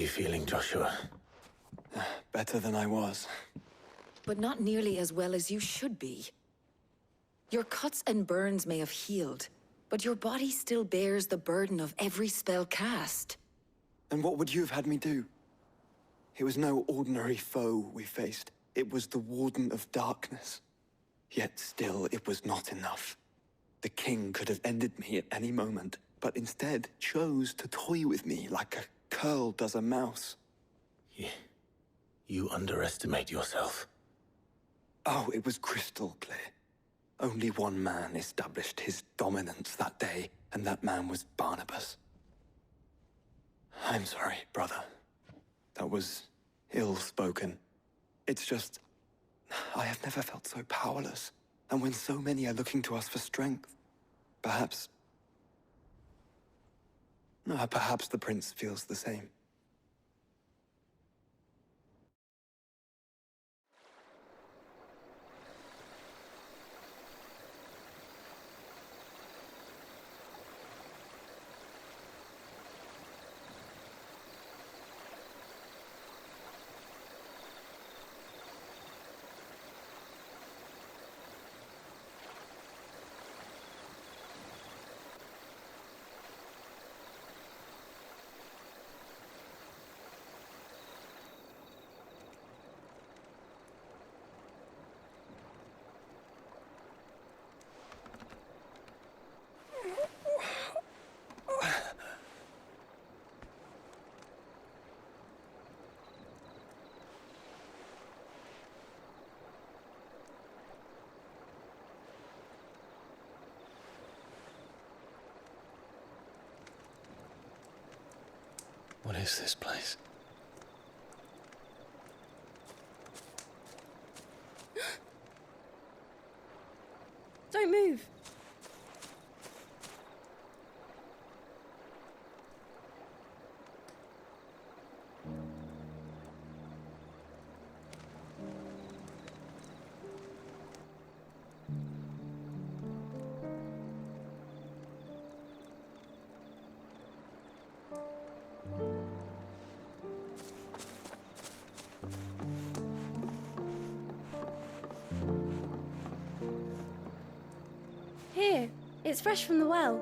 you feeling, Joshua? Better than I was. But not nearly as well as you should be. Your cuts and burns may have healed, but your body still bears the burden of every spell cast. And what would you have had me do? It was no ordinary foe we faced. It was the Warden of Darkness. Yet still, it was not enough. The king could have ended me at any moment, but instead chose to toy with me like a curl does a mouse. You underestimate yourself. Oh, it was crystal clear. Only one man established his dominance that day, and that man was Barnabas. I'm sorry, brother. That was ill-spoken. It's just, I have never felt so powerless. And when so many are looking to us for strength, perhaps the prince feels the same. What is this place? Don't move! Here, it's fresh from the well.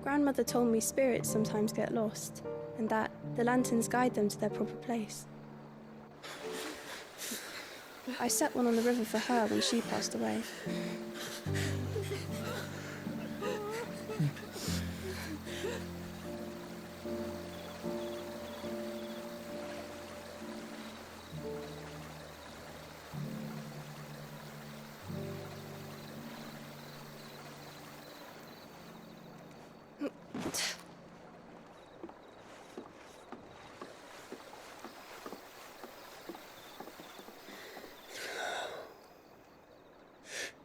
Grandmother told me spirits sometimes get lost, and that the lanterns guide them to their proper place. I set one on the river for her when she passed away.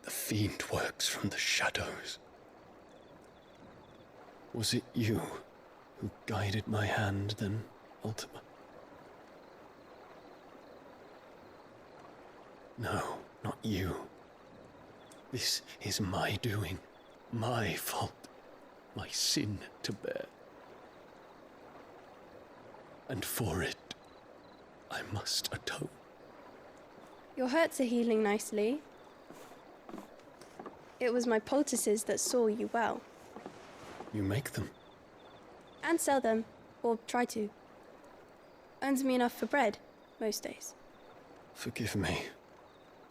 The fiend works from the shadows. Was it you who guided my hand, then, Ultima? No, not you. This is my doing, my fault, my sin to bear. And for it, I must atone. Your hurts are healing nicely. It was my poultices that saw you well. You make them? And sell them, or try to. Earns me enough for bread, most days. Forgive me.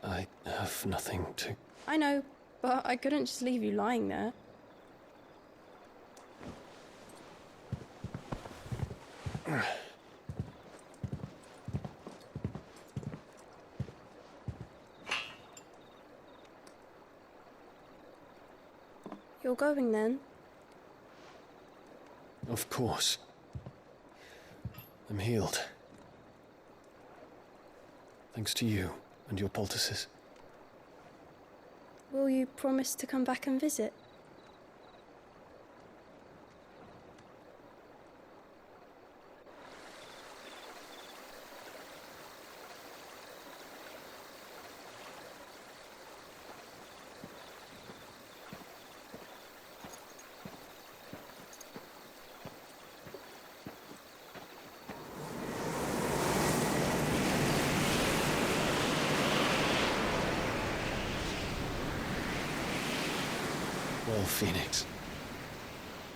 I have nothing to... I know, but I couldn't just leave you lying there. You're going then? Of course. I'm healed. Thanks to you and your poultices. Will you promise to come back and visit? Well, Phoenix,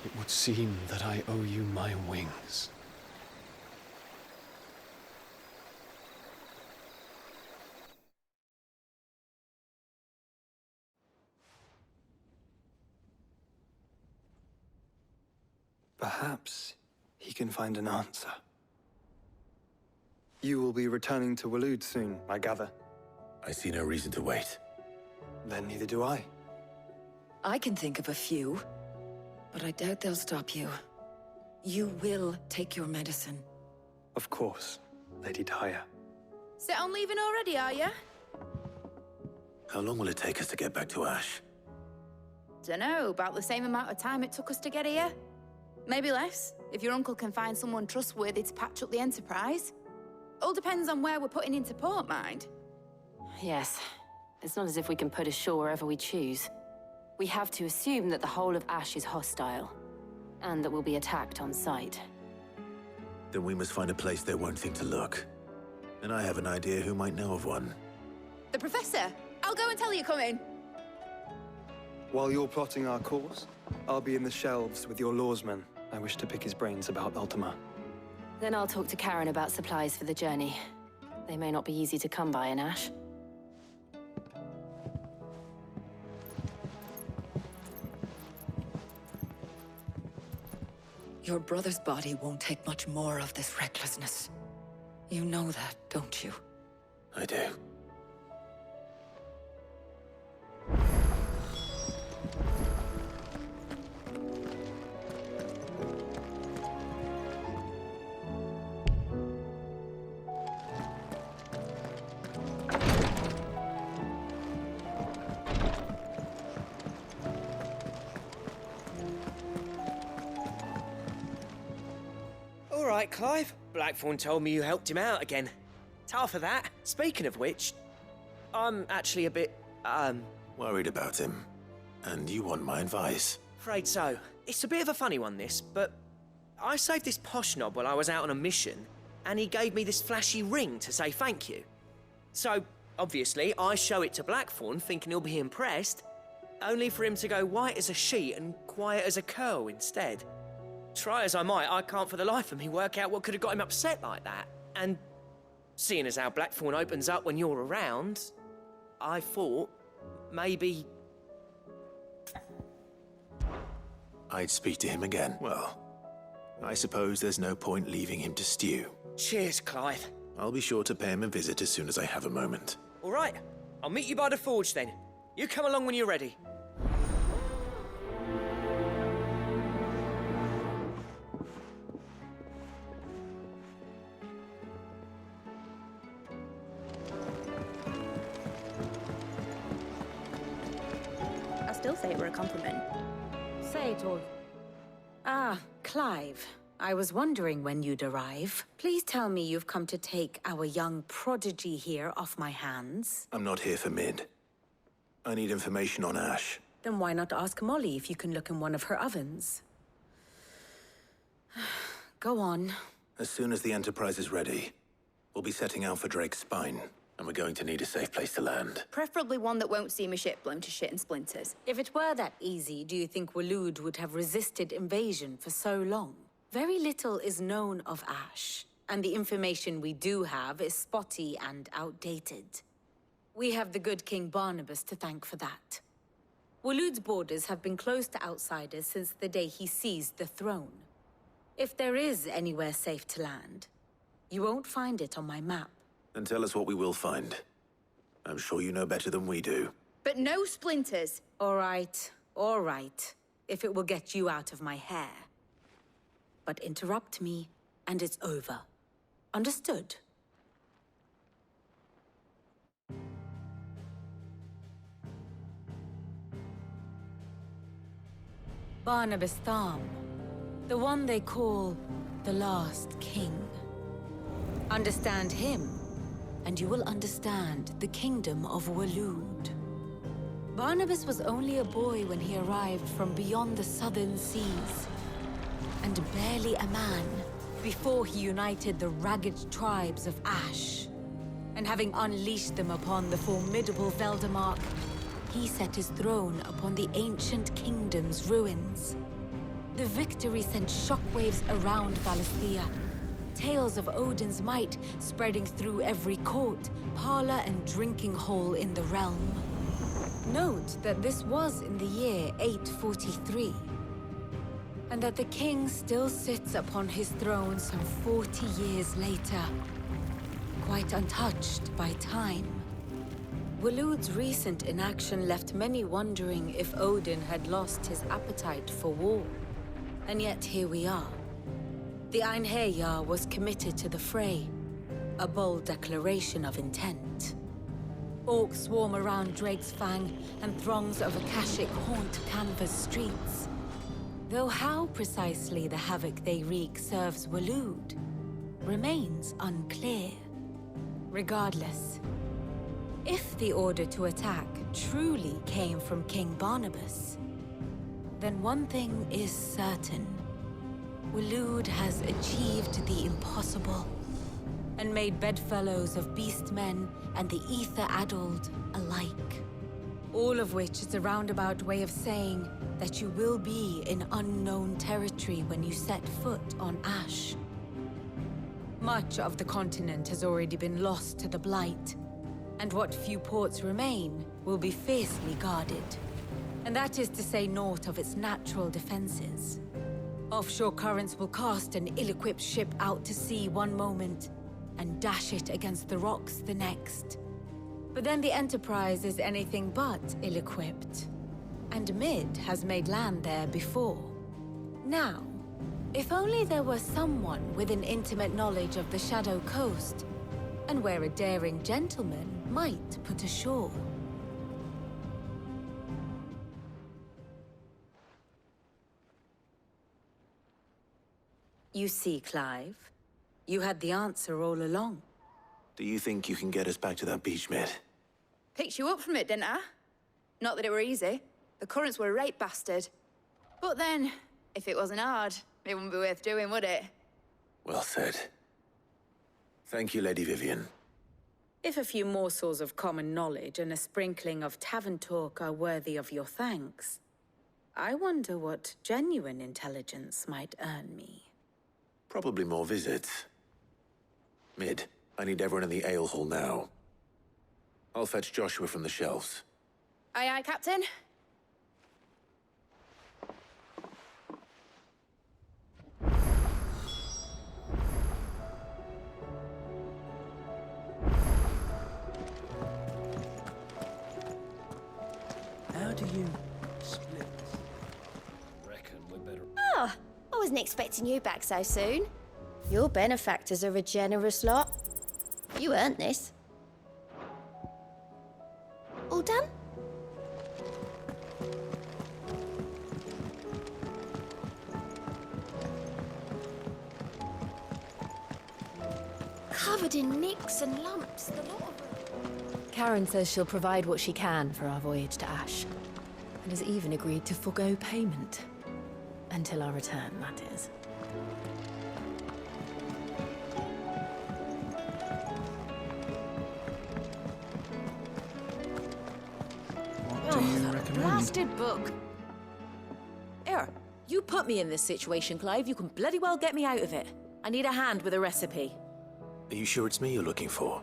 it would seem that I owe you my wings. Perhaps he can find an answer. You will be returning to Waloed soon, I gather. I see no reason to wait. Then neither do I. I can think of a few, but I doubt they'll stop you. You will take your medicine. Of course, Lady Daya. Set on leaving already, are you? How long will it take us to get back to Ash? Dunno, about the same amount of time it took us to get here. Maybe less, if your uncle can find someone trustworthy to patch up the Enterprise. All depends on where we're putting into port, mind. Yes. It's not as if we can put ashore wherever we choose. We have to assume that the whole of Ash is hostile, and that we'll be attacked on sight. Then we must find a place they won't think to look. And I have an idea who might know of one. The Professor! I'll go and tell you come in. While you're plotting our course, I'll be in the shelves with your lawsman. I wish to pick his brains about Ultima. Then I'll talk to Karen about supplies for the journey. They may not be easy to come by in Ash. Your brother's body won't take much more of this recklessness. You know that, don't you? I do. All right, Clive. Blackthorn told me you helped him out again. Tough for that. Speaking of which, I'm actually a bit, Worried about him. And you want my advice? afraid so. It's a bit of a funny one, this, but I saved this posh knob while I was out on a mission, and he gave me this flashy ring to say thank you. So, obviously, I show it to Blackthorn, thinking he'll be impressed, only for him to go white as a sheet and quiet as a curl instead. Try as I might, I can't for the life of me work out what could have got him upset like that. And seeing as how Blackthorn opens up when you're around, I thought maybe... I'd speak to him again. Well, I suppose there's no point leaving him to stew. Cheers, Clive. I'll be sure to pay him a visit as soon as I have a moment. All right, I'll meet you by the forge then. You come along when you're ready. I still say it were a compliment. Say it all. Ah, Clive. I was wondering when you'd arrive. Please tell me you've come to take our young prodigy here off my hands. I'm not here for Mid. I need information on Ash. Then why not ask Molly if you can look in one of her ovens? Go on. As soon as the Enterprise is ready, we'll be setting out for Drake's Spine, and we're going to need a safe place to land. Preferably one that won't see my ship blown to shit and splinters. If it were that easy, do you think Waloed would have resisted invasion for so long? Very little is known of Ash, and the information we do have is spotty and outdated. We have the good King Barnabas to thank for that. Waloed's borders have been closed to outsiders since the day he seized the throne. If there is anywhere safe to land, you won't find it on my map. Then tell us what we will find. I'm sure you know better than we do. But no splinters. All right, if it will get you out of my hair. But interrupt me, and it's over. Understood? Barnabas Tham, the one they call the Last King. Understand him, and you will understand the kingdom of Waloed. Barnabas was only a boy when he arrived from beyond the southern seas, and barely a man before he united the ragged tribes of Ash. And having unleashed them upon the formidable Veldamark, he set his throne upon the ancient kingdom's ruins. The victory sent shockwaves around Valisthea, tales of Odin's might spreading through every court, parlor, and drinking hole in the realm. Note that this was in the year 843, and that the king still sits upon his throne some 40 years later, quite untouched by time. Waloed's recent inaction left many wondering if Odin had lost his appetite for war. And yet here we are. The Einherjar was committed to the fray, a bold declaration of intent. Orcs swarm around Drake's Fang, and throngs of Akashic haunt Canva's streets. Though how precisely the havoc they wreak serves Waloed remains unclear. Regardless, if the order to attack truly came from King Barnabas, then one thing is certain. Waloed has achieved the impossible, and made bedfellows of beastmen and the ether-addled alike. All of which is a roundabout way of saying that you will be in unknown territory when you set foot on Ash. Much of the continent has already been lost to the Blight, and what few ports remain will be fiercely guarded. And that is to say naught of its natural defenses. Offshore currents will cast an ill-equipped ship out to sea one moment, and dash it against the rocks the next. But then the Enterprise is anything but ill-equipped, and Mid has made land there before. Now, if only there were someone with an intimate knowledge of the Shadow Coast, and where a daring gentleman might put ashore. You see, Clive, you had the answer all along. Do you think you can get us back to that beach, Mid? Picked you up from it, didn't I? Not that it were easy. The currents were a right bastard. But then, if it wasn't hard, it wouldn't be worth doing, would it? Well said. Thank you, Lady Vivian. If a few morsels of common knowledge and a sprinkling of tavern talk are worthy of your thanks, I wonder what genuine intelligence might earn me. Probably more visits. Mid, I need everyone in the ale hall now. I'll fetch Joshua from the shelves. Aye, aye, Captain. How do you split? Reckon we're better. Oh, I wasn't expecting you back so soon. Your benefactors are a generous lot. You earned this. All done? Covered in nicks and lumps, the lot of them. Karen says she'll provide what she can for our voyage to Ash, and has even agreed to forgo payment. Until our return, that is. Do you recommend? Blasted book! Here, you put me in this situation, Clive. You can bloody well get me out of it. I need a hand with a recipe. Are you sure it's me you're looking for?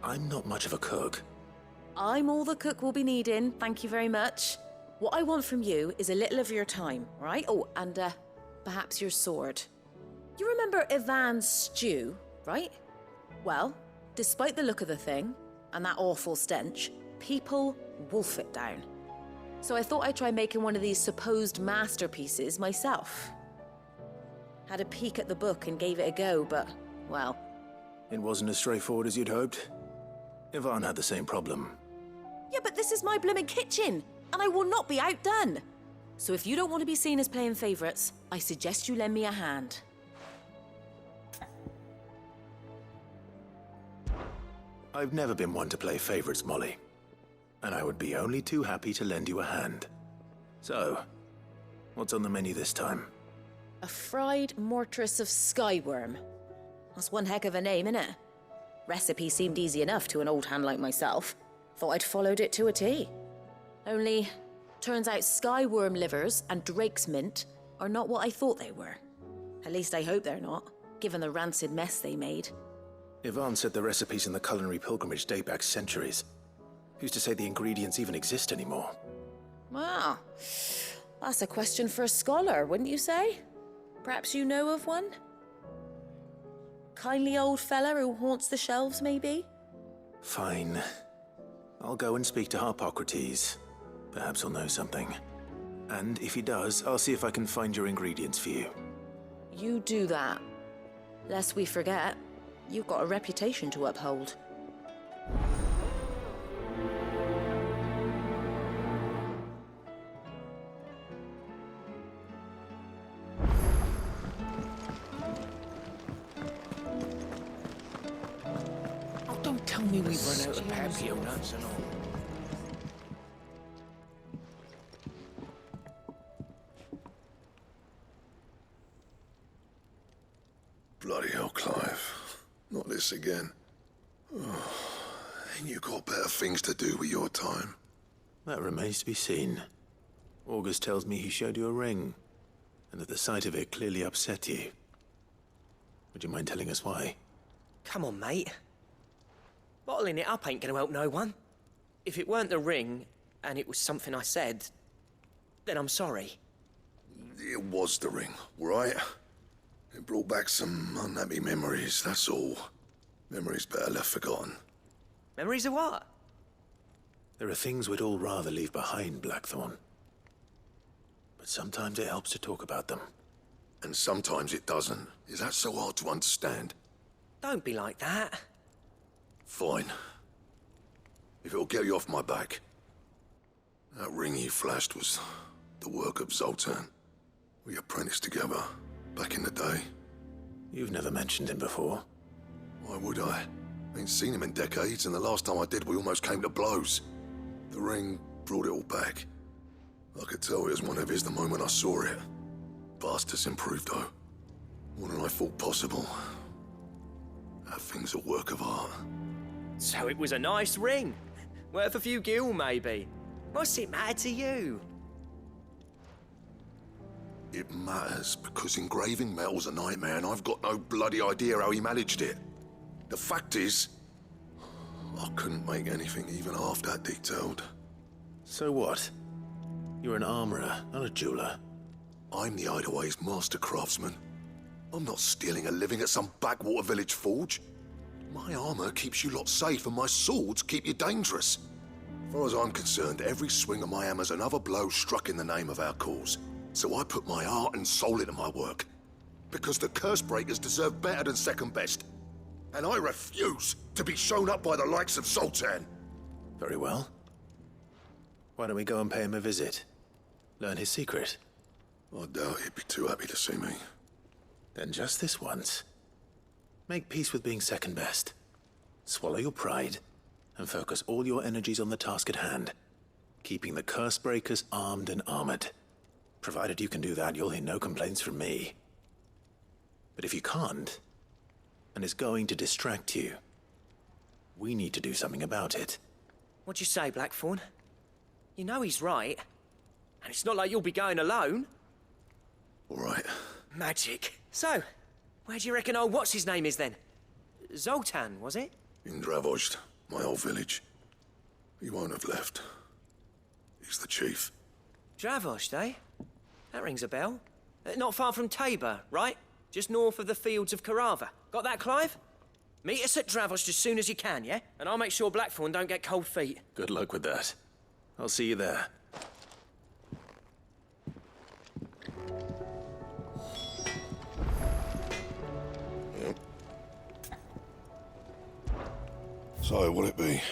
I'm not much of a cook. I'm all the cook will be needing, thank you very much. What I want from you is a little of your time, right? Oh, and perhaps your sword. You remember Ivan's stew, right? Well, despite the look of the thing, and that awful stench, people wolf it down. So I thought I'd try making one of these supposed masterpieces myself. Had a peek at the book and gave it a go, but, well, It wasn't as straightforward as you'd hoped. Yvonne had the same problem. Yeah, but this is my blooming kitchen, and I will not be outdone. So if you don't want to be seen as playing favourites, I suggest you lend me a hand. I've never been one to play favourites, Molly. And I would be only too happy to lend you a hand. So, what's on the menu this time? A fried mortress of skyworm. That's one heck of a name, innit? Recipe seemed easy enough to an old hand like myself. Thought I'd followed it to a T. Only, turns out skyworm livers and drake's mint are not what I thought they were. At least I hope they're not, given the rancid mess they made. Yvonne said the recipes in the culinary pilgrimage date back centuries. Who's to say the ingredients even exist anymore? Wow. That's a question for a scholar, wouldn't you say? Perhaps you know of one? Kindly old fella who haunts the shelves, maybe? Fine. I'll go and speak to Harpocrates. Perhaps he'll know something. And if he does, I'll see if I can find your ingredients for you. You do that. Lest we forget, you've got a reputation to uphold. Oh, don't tell me we've run out of papio nuts and all. Bloody hell, Clive. Not this again. Oh, ain't you got better things to do with your time? That remains to be seen. August tells me he showed you a ring, and that the sight of it clearly upset you. Would you mind telling us why? Come on, mate. Bottling it up ain't gonna help no one. If it weren't the ring, and it was something I said, then I'm sorry. It was the ring, right? It brought back some unhappy memories, that's all. Memories better left forgotten. Memories of what? There are things we'd all rather leave behind, Blackthorn. But sometimes it helps to talk about them. And sometimes it doesn't. Is that so hard to understand? Don't be like that. Fine. If it'll get you off my back. That ring you flashed was the work of Zoltan. We apprenticed together, back in the day. You've never mentioned him before. Why would I? Ain't seen him in decades, and the last time I did, we almost came to blows. The ring brought it all back. I could tell it was one of his the moment I saw it. Bastard's improved, though. More than I thought possible. That thing's a work of art. So it was a nice ring. Worth a few gil, maybe. What's it matter to you? It matters because engraving metal's a nightmare, and I've got no bloody idea how he managed it. The fact is, I couldn't make anything even half that detailed. So what? You're an armorer, not a jeweler. I'm the Hideaway's master craftsman. I'm not stealing a living at some backwater village forge. My armor keeps you lot safe, and my swords keep you dangerous. As far as I'm concerned, every swing of my hammer's another blow struck in the name of our cause. So I put my heart and soul into my work. Because the curse breakers deserve better than second best. And I refuse to be shown up by the likes of Zoltan. Very well. Why don't we go and pay him a visit? Learn his secret. I doubt he'd be too happy to see me. Then just this once. Make peace with being second best. Swallow your pride, and focus all your energies on the task at hand. Keeping the curse breakers armed and armored. Provided you can do that, you'll hear no complaints from me. But if you can't, and it's going to distract you, we need to do something about it. What'd you say, Blackthorn? You know he's right. And it's not like you'll be going alone. All right. Magic. So, where do you reckon old what's-his-name is then? Zoltan, was it? In Dravozd, my old village. He won't have left. He's the chief. Dravozd, eh? That rings a bell. Not far from Tabor, right? Just north of the fields of Carava. Got that, Clive? Meet us at Dravozd as soon as you can, yeah? And I'll make sure Blackthorn don't get cold feet. Good luck with that. I'll see you there. So, what'll it be?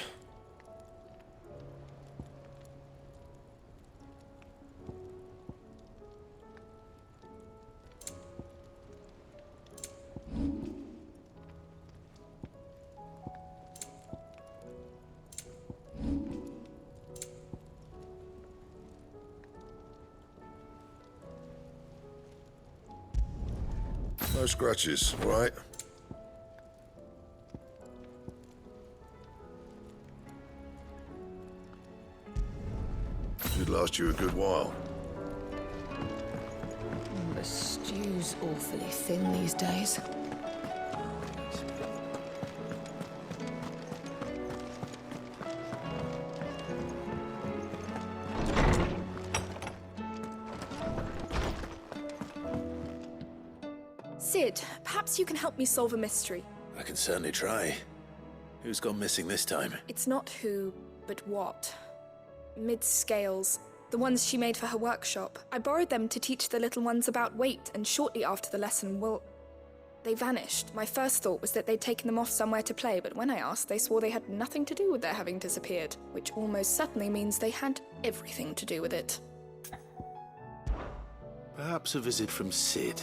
No scratches, all right? Should last you a good while. The stew's awfully thin these days. Sid, perhaps you can help me solve a mystery. I can certainly try. Who's gone missing this time? It's not who, but what. Mid-scales. The ones she made for her workshop. I borrowed them to teach the little ones about weight, and shortly after the lesson, well, they vanished. My first thought was that they'd taken them off somewhere to play, but when I asked, they swore they had nothing to do with their having disappeared, which almost certainly means they had everything to do with it. Perhaps a visit from Sid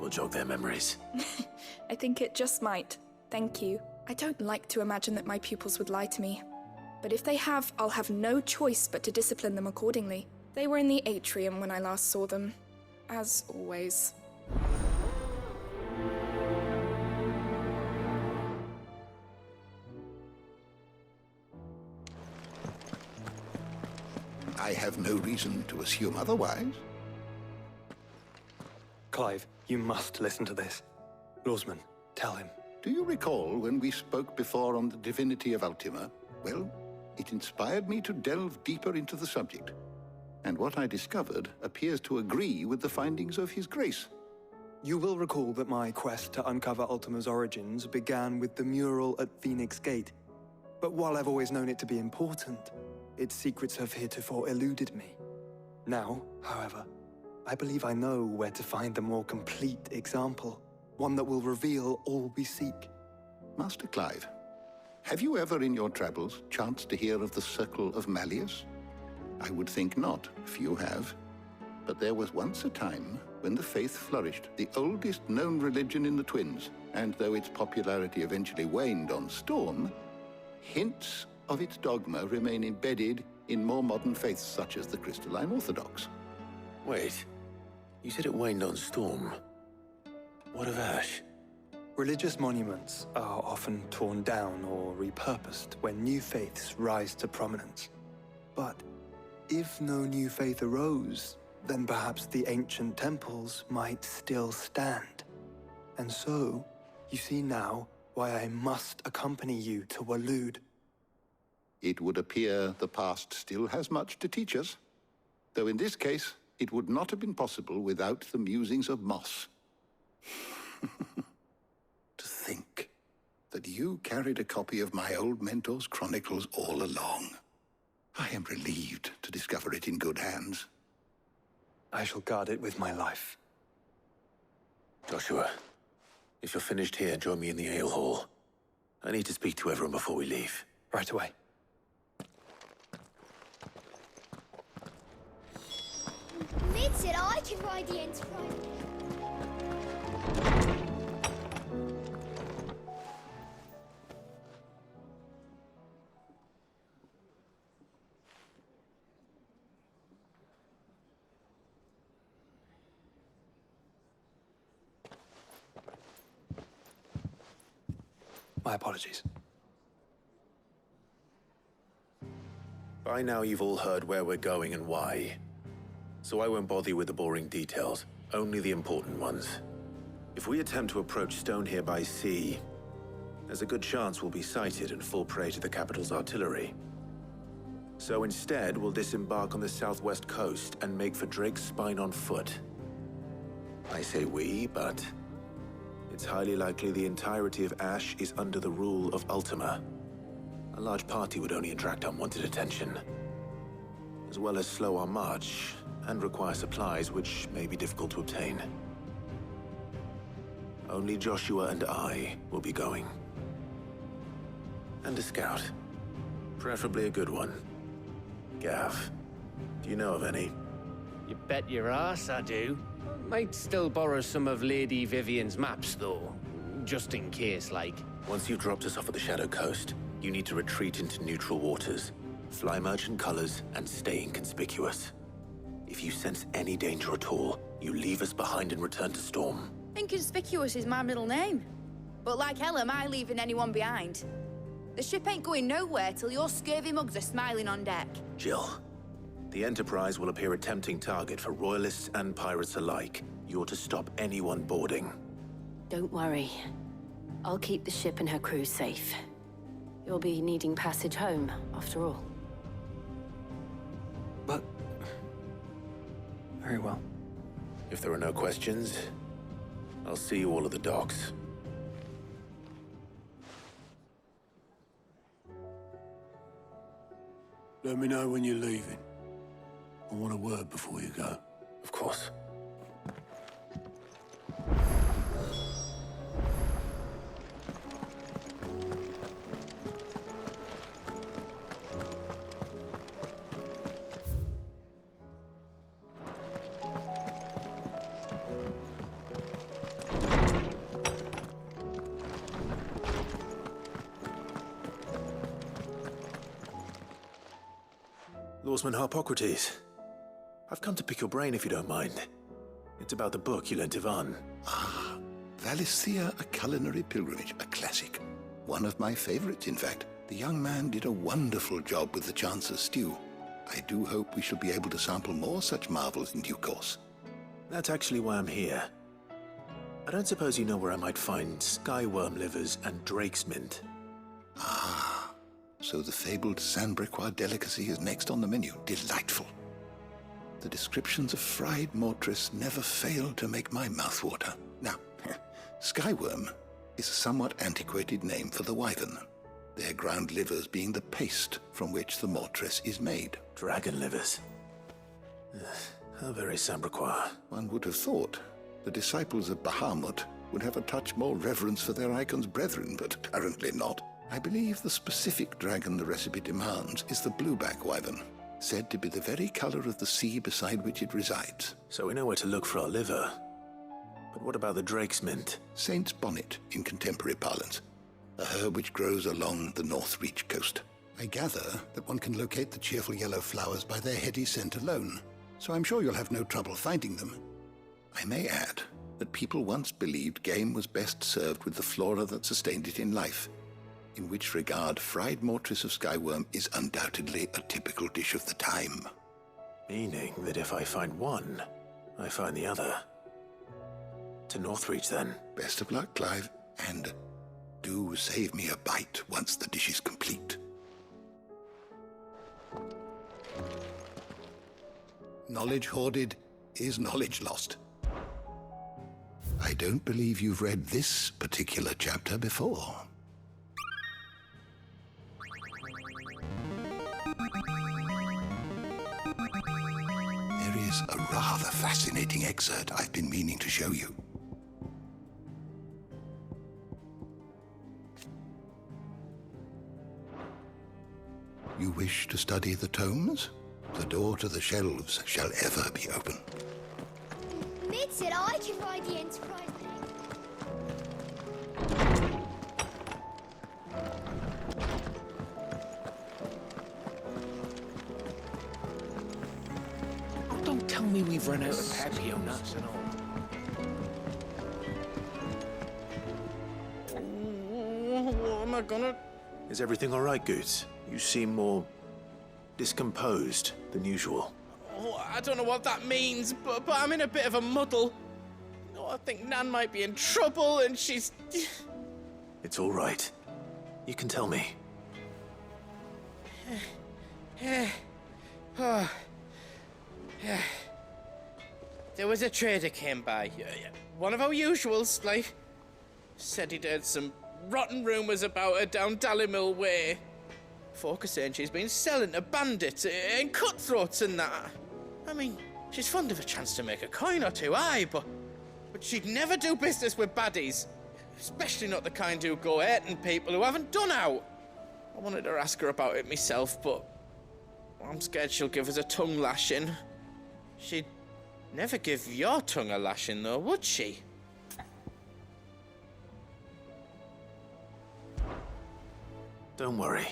will jog their memories. I think it just might. Thank you. I don't like to imagine that my pupils would lie to me. But if they have, I'll have no choice but to discipline them accordingly. They were in the atrium when I last saw them. As always. I have no reason to assume otherwise. Clive, you must listen to this. Lawsman, tell him. Do you recall when we spoke before on the divinity of Ultima? Well, it inspired me to delve deeper into the subject. And what I discovered appears to agree with the findings of His Grace. You will recall that my quest to uncover Ultima's origins began with the mural at Phoenix Gate. But while I've always known it to be important, its secrets have heretofore eluded me. Now, however, I believe I know where to find the more complete example, one that will reveal all we seek. Master Clive, have you ever in your travels chanced to hear of the Circle of Malleus? I would think not, few have. But there was once a time when the faith flourished, the oldest known religion in the Twins, and though its popularity eventually waned on storm, hints of its dogma remain embedded in more modern faiths such as the Crystalline Orthodox. Wait, you said it waned on storm. What of Ash? Religious monuments are often torn down or repurposed when new faiths rise to prominence. But if no new faith arose, then perhaps the ancient temples might still stand. And so, you see now why I must accompany you to Waloed. It would appear the past still has much to teach us, though in this case, it would not have been possible without the musings of Moss. To think that you carried a copy of my old mentor's chronicles all along. I am relieved to discover it in good hands. I shall guard it with my life. Joshua, if you're finished here, join me in the ale hall. I need to speak to everyone before we leave. Right away. Ned said I can ride the Enterprise. My apologies. By now you've all heard where we're going and why. So I won't bother you with the boring details, only the important ones. If we attempt to approach Stone here by sea, there's a good chance we'll be sighted and fall prey to the capital's artillery. So instead, we'll disembark on the southwest coast and make for Drake's Spine on foot. I say we, but it's highly likely the entirety of Ash is under the rule of Ultima. A large party would only attract unwanted attention, as well as slow our march and require supplies which may be difficult to obtain. Only Joshua and I will be going. And a scout. Preferably a good one. Gav, do you know of any? You bet your ass I do. Might still borrow some of Lady Vivian's maps, though. Just in case, like. Once you've dropped us off at the Shadow Coast, you need to retreat into neutral waters. Fly merchant colors and stay inconspicuous. If you sense any danger at all, you leave us behind and return to Storm. Inconspicuous is my middle name. But like hell am I leaving anyone behind. The ship ain't going nowhere till your scurvy mugs are smiling on deck. Jill, the Enterprise will appear a tempting target for royalists and pirates alike. You're to stop anyone boarding. Don't worry. I'll keep the ship and her crew safe. You'll be needing passage home, after all. But... very well. If there are no questions, I'll see you all at the docks. Let me know when you're leaving. I want a word before you go. Of course. Lawsman Harpocrates. I've come to pick your brain if you don't mind. It's about the book you lent Ivan. Ah, Valisthea, a culinary pilgrimage, a classic. One of my favorites, in fact. The young man did a wonderful job with the Chance's stew. I do hope we shall be able to sample more such marvels in due course. That's actually why I'm here. I don't suppose you know where I might find skyworm livers and drake's mint. Ah, so the fabled Sandbrequois delicacy is next on the menu. Delightful. The descriptions of fried mortress never fail to make my mouth water. Now, skyworm is a somewhat antiquated name for the wyvern, their ground livers being the paste from which the mortress is made. Dragon livers. How very Sandbrequois. One would have thought the disciples of Bahamut would have a touch more reverence for their Eikons brethren, but apparently not. I believe the specific dragon the recipe demands is the blueback wyvern, said to be the very color of the sea beside which it resides. So we know where to look for our liver. But what about the drake's mint? Saint's bonnet in contemporary parlance, a herb which grows along the North Reach coast. I gather that one can locate the cheerful yellow flowers by their heady scent alone, so I'm sure you'll have no trouble finding them. I may add that people once believed game was best served with the flora that sustained it in life, in which regard fried mortress of skyworm is undoubtedly a typical dish of the time. Meaning that if I find one, I find the other. To Northreach, then. Best of luck, Clive, and do save me a bite once the dish is complete. Knowledge hoarded is knowledge lost. I don't believe you've read this particular chapter before. There is a rather fascinating excerpt I've been meaning to show you. You wish to study the tomes? The door to the shelves shall ever be open. Mid said I can ride the Enterprise. Oh, don't tell me we've run out of Papio nuts and all. What am I gonna... Is everything all right, Goots? You seem more discomposed than usual. Oh, I don't know what that means, but I'm in a bit of a muddle. Oh, I think Nan might be in trouble, and she's... It's all right. You can tell me. There was a trader came by. One of our usuals, like... Said he'd heard some rotten rumours about her down Dallimil Way. Folk are saying she's been selling to bandits and cutthroats and that. I mean, she's fond of a chance to make a coin or two, aye, but she'd never do business with baddies. Especially not the kind who go hurting people who haven't done out. I wanted to ask her about it myself, but I'm scared she'll give us a tongue lashing. She'd never give your tongue a lashing, though, would she? Don't worry.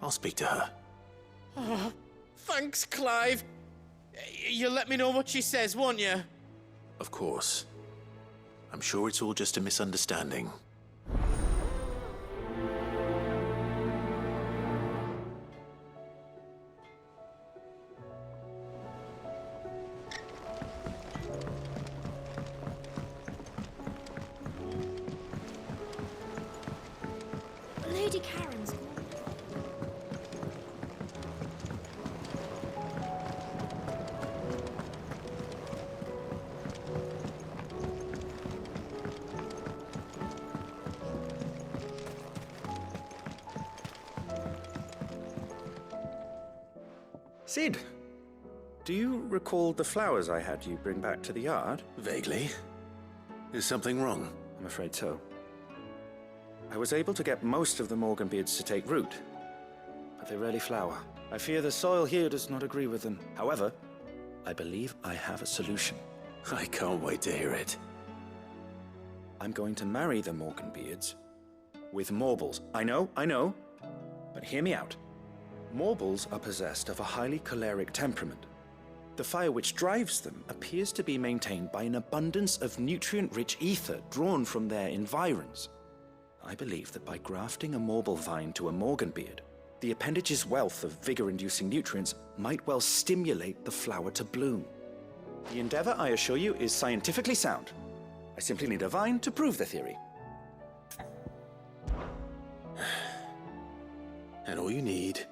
I'll speak to her. Oh, thanks, Clive. You'll let me know what she says, won't you? Of course. I'm sure it's all just a misunderstanding. Lady Karen's gone. Sid, do you recall the flowers I had you bring back to the yard? Vaguely. Is something wrong? I'm afraid so. I was able to get most of the Morganbeards to take root, but they rarely flower. I fear the soil here does not agree with them. However, I believe I have a solution. I can't wait to hear it. I'm going to marry the Morganbeards with Morbles. I know, but hear me out. Morbles are possessed of a highly choleric temperament. The fire which drives them appears to be maintained by an abundance of nutrient-rich ether drawn from their environs. I believe that by grafting a Morble vine to a Morganbeard, the appendage's wealth of vigor-inducing nutrients might well stimulate the flower to bloom. The endeavor, I assure you, is scientifically sound. I simply need a vine to prove the theory. And all you need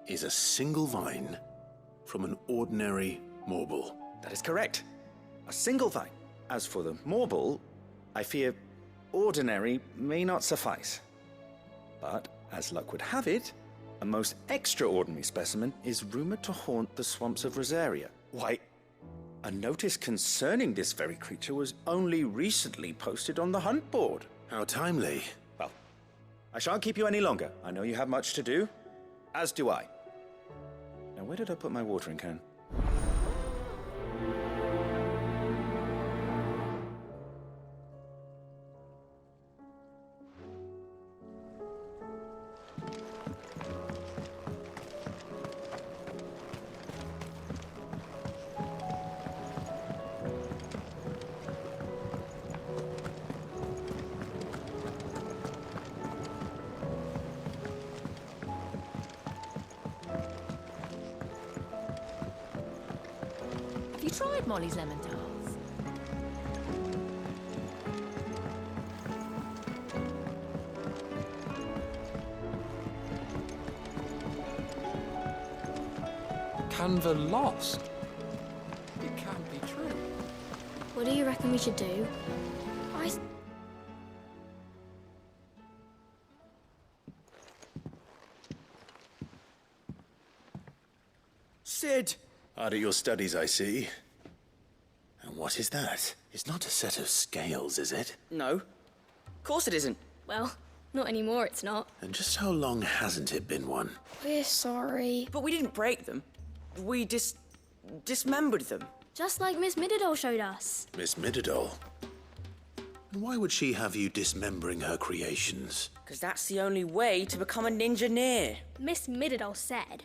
is a single vine from an ordinary Morble. That is correct. A single vine. As for the Morble, I fear ordinary may not suffice. But, as luck would have it, a most extraordinary specimen is rumored to haunt the swamps of Rosaria. Why, a notice concerning this very creature was only recently posted on the hunt board. How timely. Well, I shan't keep you any longer. I know you have much to do, as do I. Now, where did I put my watering can? Have you tried Molly's lemon tarts? Canva lost. It can't be true. What do you reckon we should do? Sid! Hard at your studies, I see. And what is that? It's not a set of scales, is it? No. Of course it isn't. Well, not anymore, it's not. And just how long hasn't it been one? We're sorry. But we didn't break them. We dismembered them. Just like Miss Mididol showed us. Miss Mididol? And why would she have you dismembering her creations? Because that's the only way to become a ninja-neer. Miss Mididol said,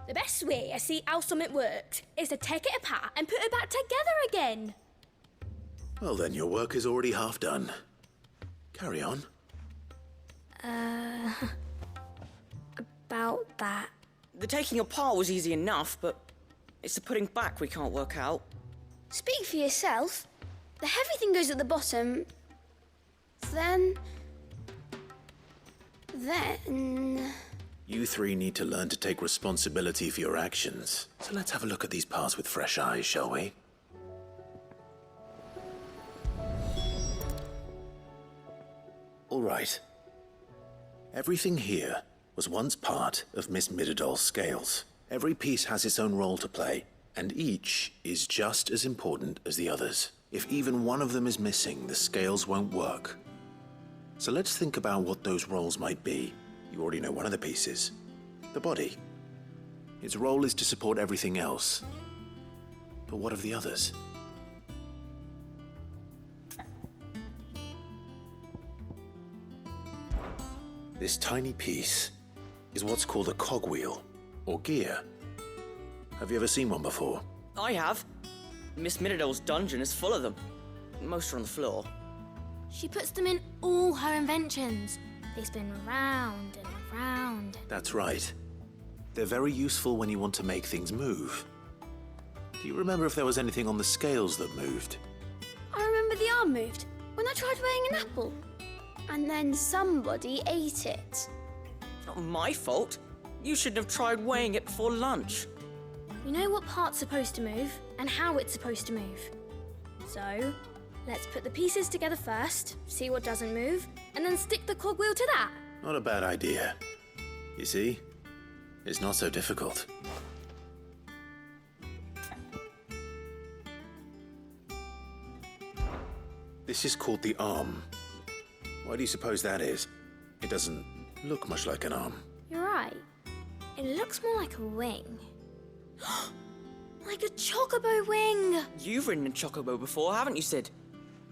the best way to see how something works is to take it apart and put it back together again. Well then, your work is already half done. Carry on. About that. The taking apart was easy enough, but it's the putting back we can't work out. Speak for yourself. The heavy thing goes at the bottom. Then... You three need to learn to take responsibility for your actions. So let's have a look at these parts with fresh eyes, shall we? All right. Everything here was once part of Miss Mididol's scales. Every piece has its own role to play, and each is just as important as the others. If even one of them is missing, the scales won't work. So let's think about what those roles might be. You already know one of the pieces. The body. Its role is to support everything else. But what of the others? This tiny piece is what's called a cogwheel, or gear. Have you ever seen one before? I have. Miss Miradol's dungeon is full of them. Most are on the floor. She puts them in all her inventions. They spin round and round. That's right. They're very useful when you want to make things move. Do you remember if there was anything on the scales that moved? I remember the arm moved when I tried weighing an apple. And then somebody ate it. It's not my fault. You shouldn't have tried weighing it before lunch. We know what part's supposed to move and how it's supposed to move. So, let's put the pieces together first, see what doesn't move, and then stick the cogwheel to that. Not a bad idea. You see? It's not so difficult. This is called the arm. Why do you suppose that is? It doesn't look much like an arm. You're right. It looks more like a wing. Like a chocobo wing! You've ridden a chocobo before, haven't you, Sid?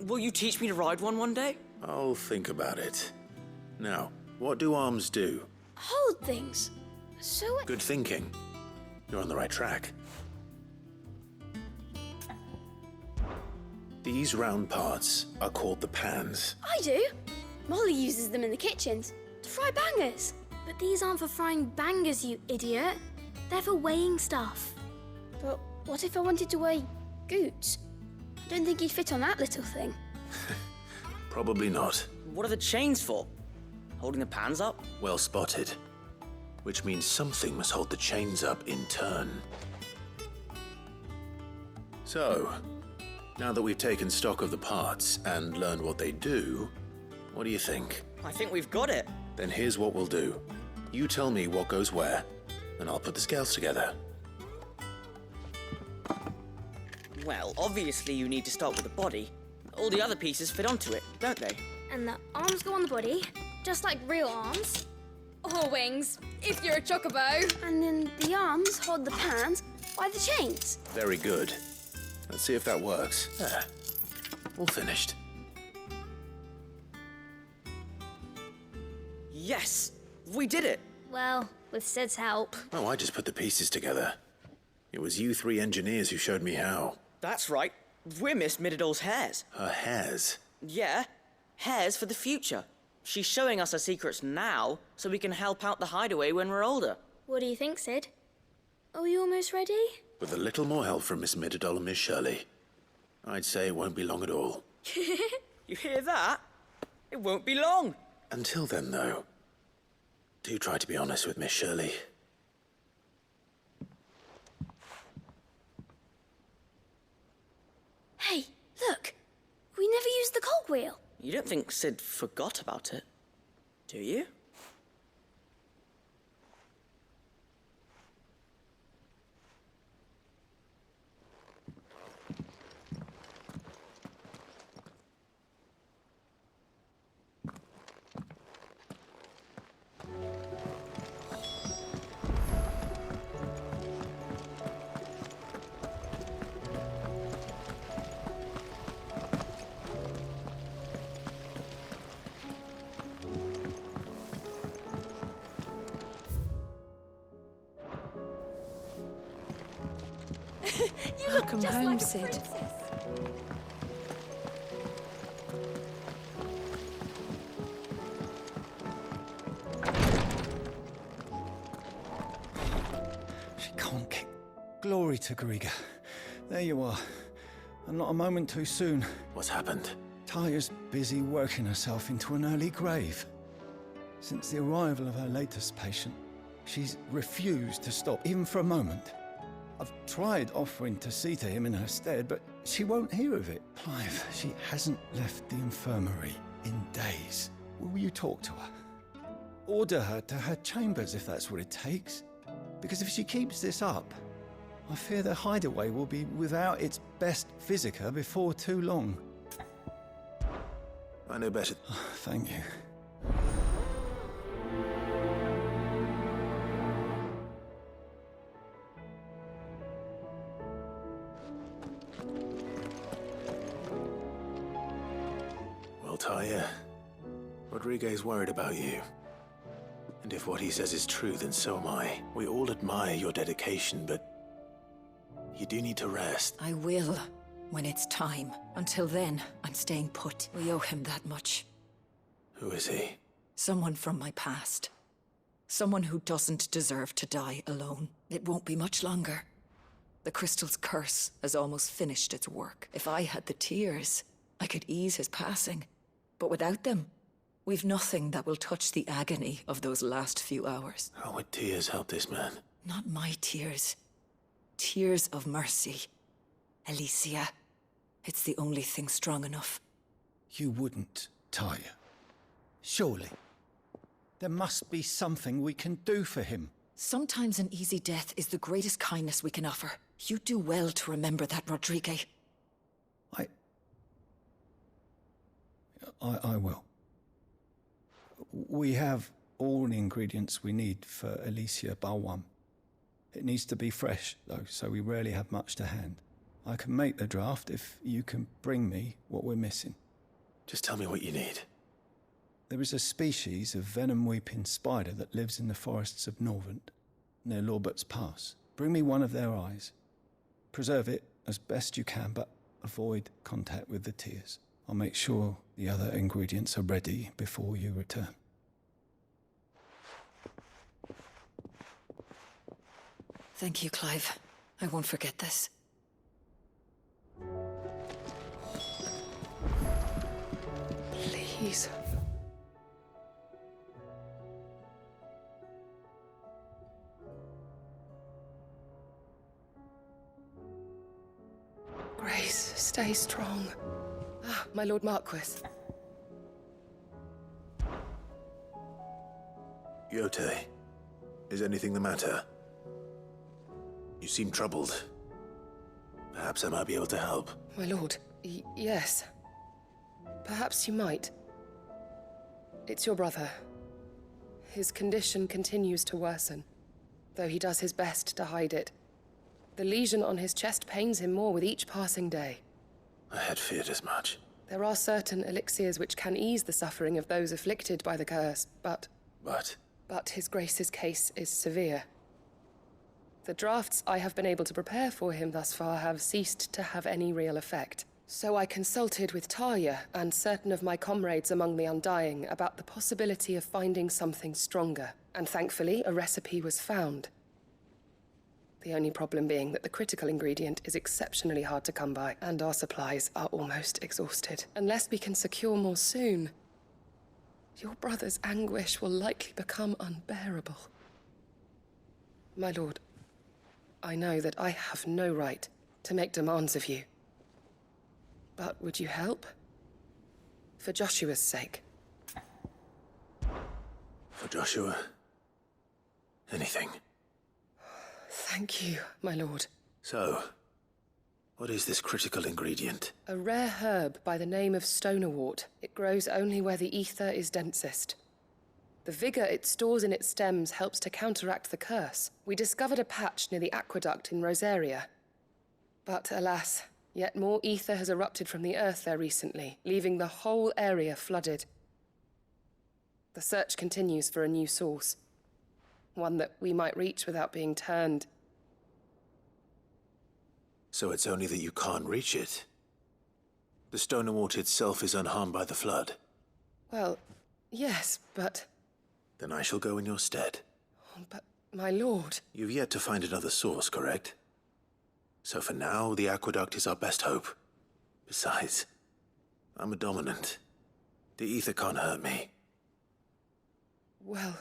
Will you teach me to ride one day? I'll think about it. Now, what do arms do? Hold things. So Good thinking. You're on the right track. These round parts are called the pans. I do. Molly uses them in the kitchens to fry bangers. But these aren't for frying bangers, you idiot. They're for weighing stuff. But what if I wanted to weigh goots? I don't think he'd fit on that little thing. Probably not. What are the chains for? Holding the pans up? Well spotted. Which means something must hold the chains up in turn. So, now that we've taken stock of the parts and learned what they do, what do you think? I think we've got it. Then here's what we'll do. You tell me what goes where, and I'll put the scales together. Well, obviously you need to start with the body. All the other pieces fit onto it, don't they? And the arms go on the body, just like real arms. Or wings, if you're a chocobo. And then the arms hold the pans by the chains. Very good. Let's see if that works. There. All finished. Yes! We did it! Well, with Sid's help. Oh, I just put the pieces together. It was you three engineers who showed me how. That's right. We're Miss Miradol's hairs. Her hairs? Yeah. Hairs for the future. She's showing us her secrets now, so we can help out the hideaway when we're older. What do you think, Sid? Are we almost ready? With a little more help from Miss Miradol and Miss Shirley, I'd say it won't be long at all. You hear that? It won't be long. Until then, though, do try to be honest with Miss Shirley. Hey, look! We never used the cogwheel. You don't think Sid forgot about it, do you? You Welcome just home, like a Sid. princess. She can't kick. Glory to Griga. There you are. And not a moment too soon. What's happened? Taya's busy working herself into an early grave. Since the arrival of her latest patient, she's refused to stop, even for a moment. I've tried offering to see to him in her stead, but she won't hear of it. Clive, she hasn't left the infirmary in days. Will you talk to her? Order her to her chambers if that's what it takes. Because if she keeps this up, I fear the hideaway will be without its best physica before too long. I know better. Thank you. Rodriguez worried about you. And if what he says is true, then so am I. We all admire your dedication, but you do need to rest. I will, when it's time. Until then, I'm staying put. We owe him that much. Who is he? Someone from my past. Someone who doesn't deserve to die alone. It won't be much longer. The crystal's curse has almost finished its work. If I had the tears, I could ease his passing. But without them, we've nothing that will touch the agony of those last few hours. How would tears help this man? Not my tears. Tears of mercy. Alicia. It's the only thing strong enough. You wouldn't, Talia. Surely. There must be something we can do for him. Sometimes an easy death is the greatest kindness we can offer. You do well to remember that, Rodriguez. I will. We have all the ingredients we need for Alicia Balwam. It needs to be fresh, though, so we rarely have much to hand. I can make the draft if you can bring me what we're missing. Just tell me what you need. There is a species of venom-weeping spider that lives in the forests of Norvent, near Lorbert's Pass. Bring me one of their eyes. Preserve it as best you can, but avoid contact with the tears. I'll make sure the other ingredients are ready before you return. Thank you, Clive. I won't forget this. Please. Grace, stay strong. Ah, my Lord Marquis. Yote, is anything the matter? You seem troubled. Perhaps I might be able to help. My lord, yes. Perhaps you might. It's your brother. His condition continues to worsen, though he does his best to hide it. The lesion on his chest pains him more with each passing day. I had feared as much. There are certain elixirs which can ease the suffering of those afflicted by the curse, but... But His Grace's case is severe. The drafts I have been able to prepare for him thus far have ceased to have any real effect. So I consulted with Talia and certain of my comrades among the Undying about the possibility of finding something stronger, and thankfully a recipe was found. The only problem being that the critical ingredient is exceptionally hard to come by, and our supplies are almost exhausted. Unless we can secure more soon, your brother's anguish will likely become unbearable. My lord, I know that I have no right to make demands of you. But would you help? For Joshua's sake. For Joshua? Anything. Thank you, my lord. So, what is this critical ingredient? A rare herb by the name of stonerwort. It grows only where the aether is densest. The vigor it stores in its stems helps to counteract the curse. We discovered a patch near the aqueduct in Rosaria. But alas, yet more aether has erupted from the earth there recently, leaving the whole area flooded. The search continues for a new source. One that we might reach without being turned. So it's only that you can't reach it? The stonerwort itself is unharmed by the flood? Well, yes, but... Then I shall go in your stead. But, my lord... You've yet to find another source, correct? So for now, the aqueduct is our best hope. Besides, I'm a dominant. The aether can't hurt me. Well,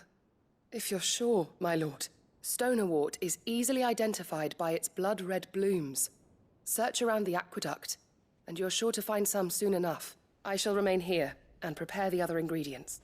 if you're sure, my lord. Stonerwort is easily identified by its blood-red blooms. Search around the aqueduct, and you're sure to find some soon enough. I shall remain here and prepare the other ingredients.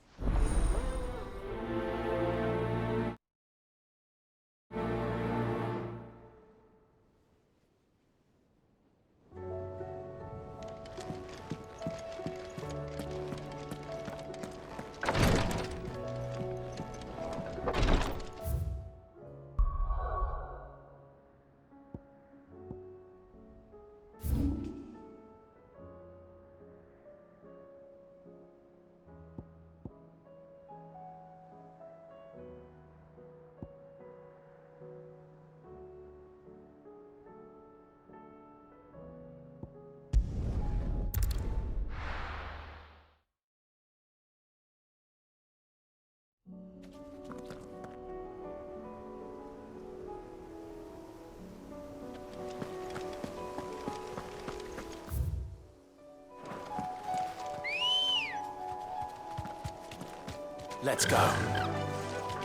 Let's go.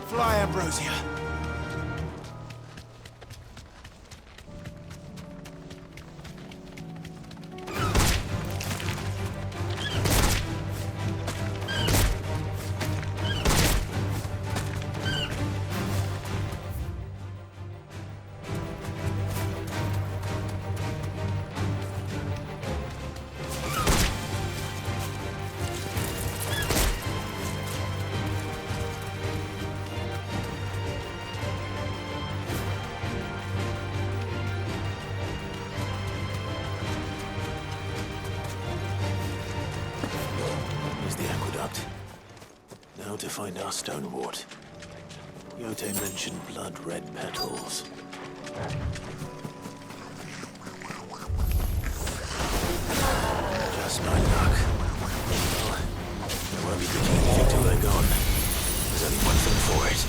Fly, Ambrosia. Now to find our stonewort. Yote mentioned blood-red petals. Just my luck. Well, I won't be picking anything till they're gone. There's only one thing for it.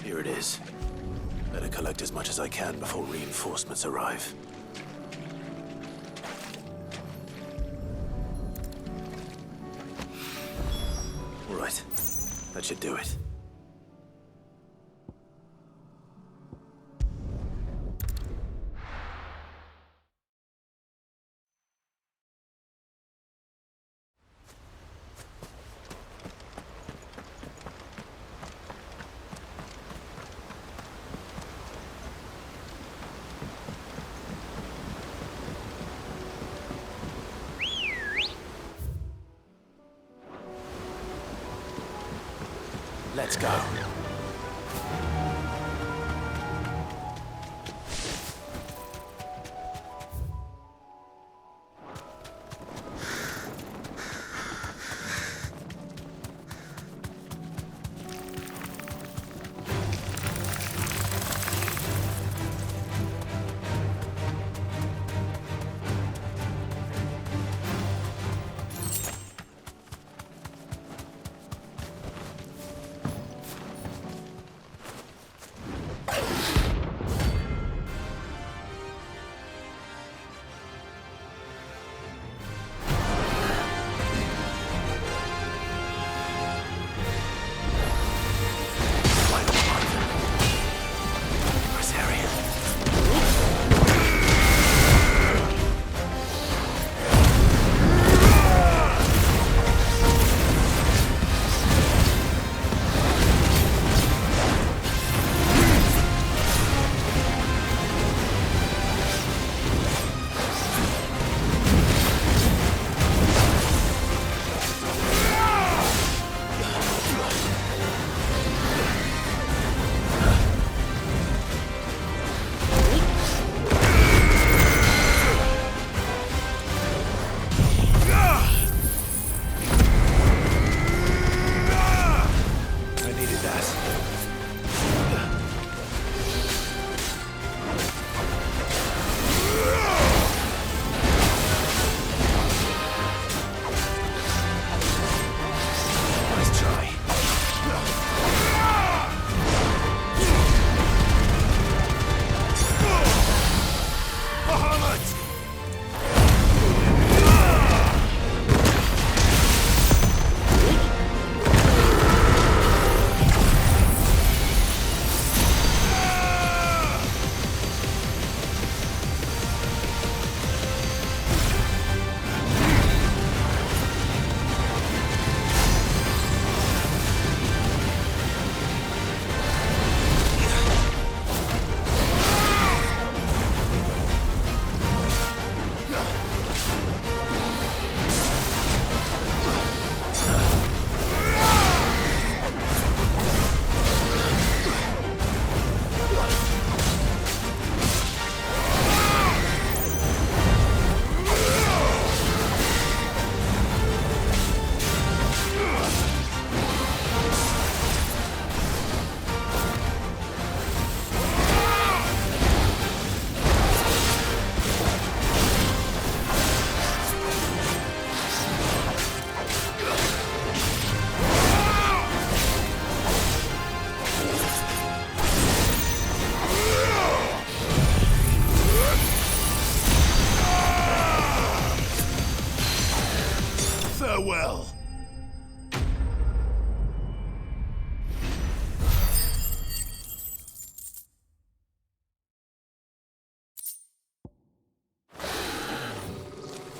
Here it is. Better collect as much as I can before reinforcements arrive. All right. That should do it. Let's go.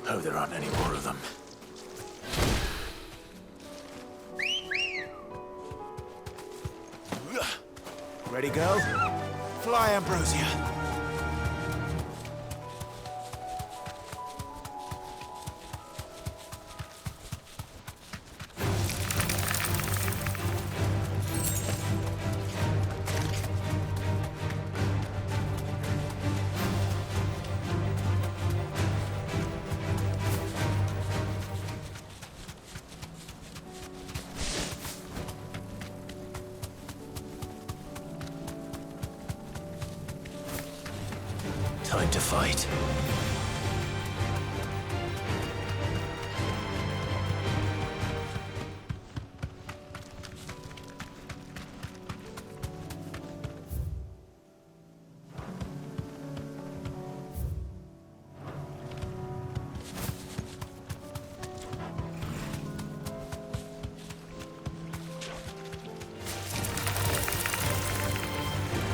Hope there aren't any more of them. Ready, go? Fly, Ambrosia. Time to fight.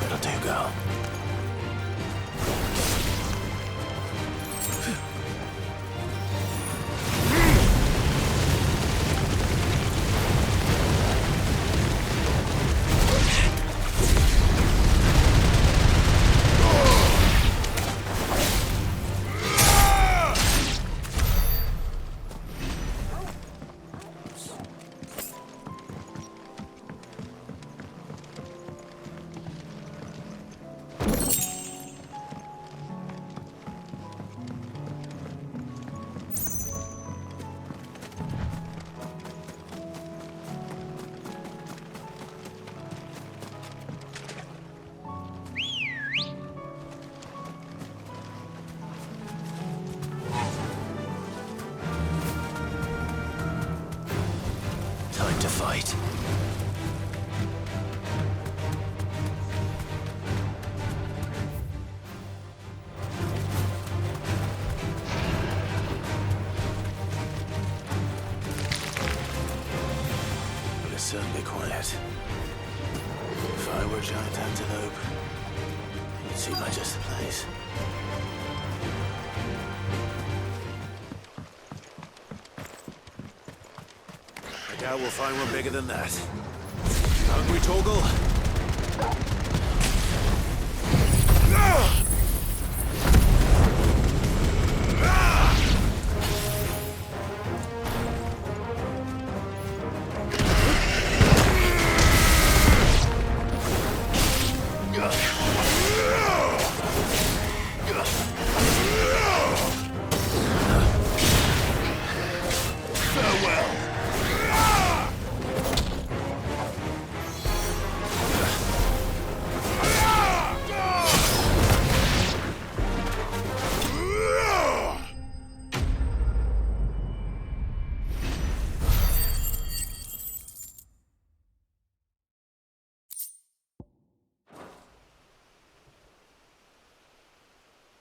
That'll do, girl. Time to fight. Well, it's certainly quiet. If I were a giant antelope, it'd seem like just the place. I doubt we'll find one bigger than that. Hungry, Torgal?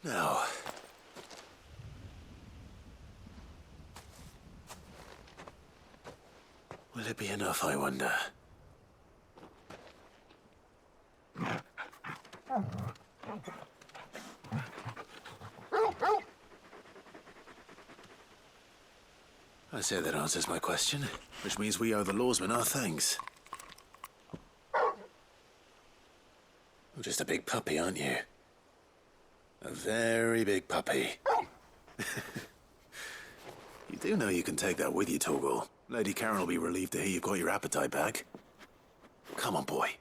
Now, will it be enough, I wonder? I say that answers my question, which means we owe the lawsmen our thanks. You're just a big puppy, aren't you? A very big puppy. You do know you can take that with you, Torgal. Lady Karen will be relieved to hear you've got your appetite back. Come on, boy.